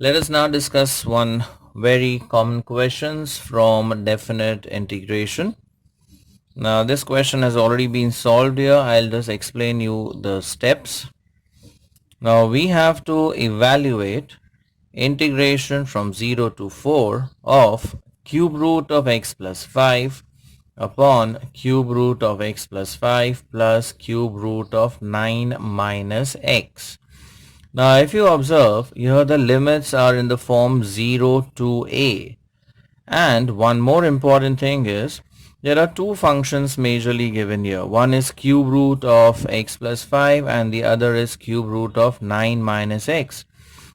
Let us now discuss one very common questions from definite integration. Now this question has already been solved here. I'll just explain you the steps. Now we have to evaluate integration from 0 to 4 of cube root of x plus 5 upon cube root of x plus 5 plus cube root of 9 minus x. Now if you observe, here the limits are in the form 0 to a. And one more important thing is, there are two functions majorly given here. One is cube root of x plus 5 and the other is cube root of 9 minus x.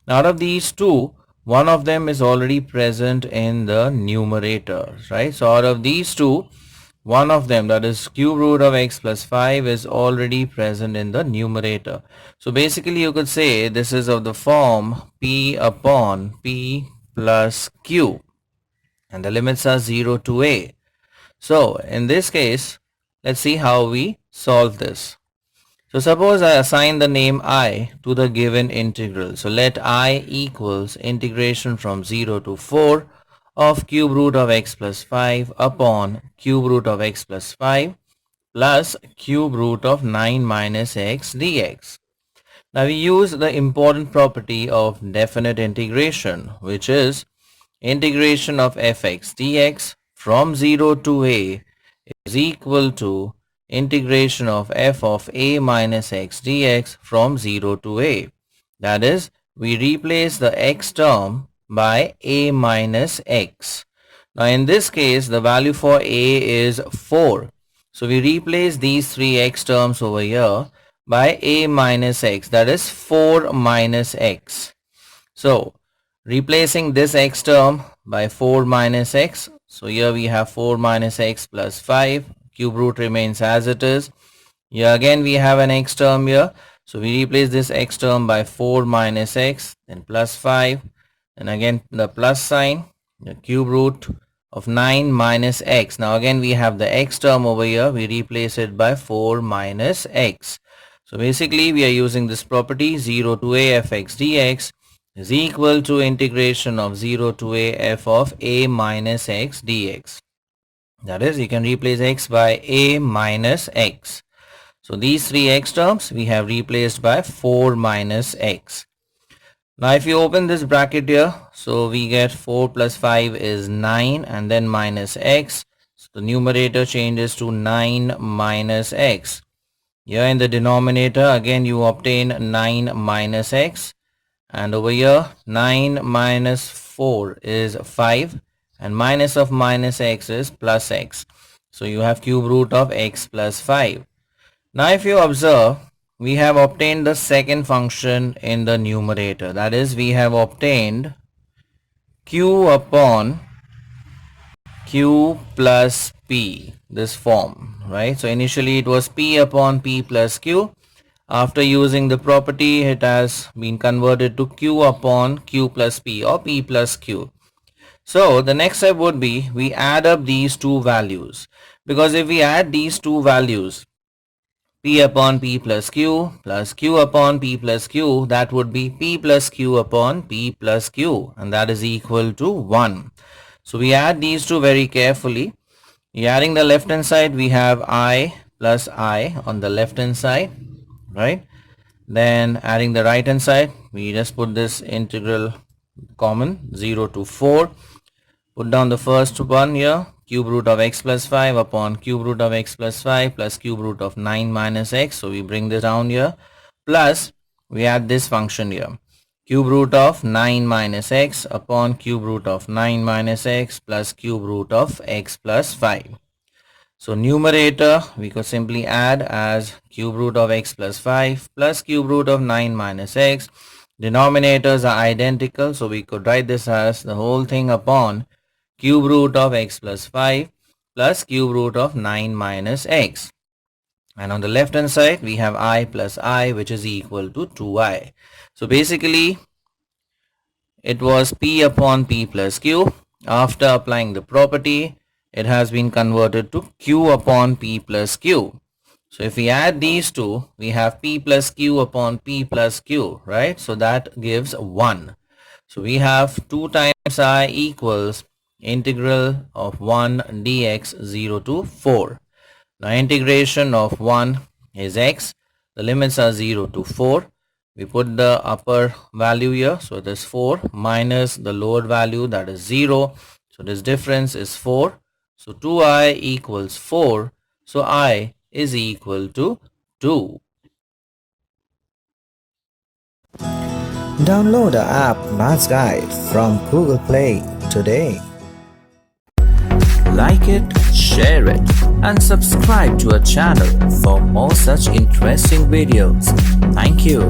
Now, out of these two, one of them is already present in the numerator, right? So out of these two, one of them, that is cube root of x plus 5, is already present in the numerator. So basically you could say this is of the form p upon p plus q, and the limits are 0 to a. So in this case, let's see how we solve this. So suppose I assign the name I to the given integral. So let I equals integration from 0 to 4 of cube root of x plus 5 upon cube root of x plus 5 plus cube root of 9 minus x dx. Now we use the important property of definite integration, which is integration of fx dx from 0 to a is equal to integration of f of a minus x dx from 0 to a. That is, we replace the x term by a minus x. Now in this case, the value for a is 4. So we replace these three x terms over here by a minus x, that is 4 minus x. So replacing this x term by 4 minus x, so here we have 4 minus x plus 5, cube root remains as it is. Here again we have an x term here, so we replace this x term by 4 minus x, then plus 5, and again the plus sign, the cube root of 9 minus x. Now again we have the x term over here, we replace it by 4 minus x. So basically we are using this property 0 to a fx dx is equal to integration of 0 to a f of a minus x dx. That is, you can replace x by a minus x. So these three x terms we have replaced by 4 minus x. Now if you open this bracket here, so we get 4 plus 5 is 9 and then minus x. So the numerator changes to 9 minus x. Here in the denominator again you obtain 9 minus x. And over here 9 minus 4 is 5 and minus of minus x is plus x. So you have cube root of x plus 5. Now if you observe, we have obtained the second function in the numerator. That is, we have obtained q upon q plus p, this form, right? So initially it was p upon p plus q. After using the property, it has been converted to q upon q plus p or p plus q. So the next step would be we add up these two values, because if we add these two values, p upon p plus q upon p plus q, that would be p plus q upon p plus q, and that is equal to 1. So we add these two very carefully. Adding the left hand side, we have I plus I on the left hand side, right? Then adding the right hand side, we just put this integral common 0 to 4. Put down the first one here, cube root of x plus 5 upon cube root of x plus 5 plus cube root of 9 minus x. So we bring this down here, plus we add this function here, cube root of 9 minus x upon cube root of 9 minus x plus cube root of x plus 5. So numerator we could simply add as cube root of x plus 5 plus cube root of 9 minus x. Denominators are identical, so we could write this as the whole thing upon cube root of x plus 5 plus cube root of 9 minus x. And on the left hand side we have I plus I, which is equal to 2i. So basically it was p upon p plus q. After applying the property, it has been converted to q upon p plus q. So if we add these two, we have p plus q upon p plus q, right? So that gives 1. So we have 2 times I equals integral of 1 dx 0 to 4. Now integration of 1 is x. The limits are 0 to 4. We put the upper value here. So this 4 minus the lower value, that is 0. So this difference is 4. So 2i equals 4. So I is equal to 2. Download the app Maths Guide from Google Play today. Like it, share it, and subscribe to our channel for more such interesting videos. Thank you.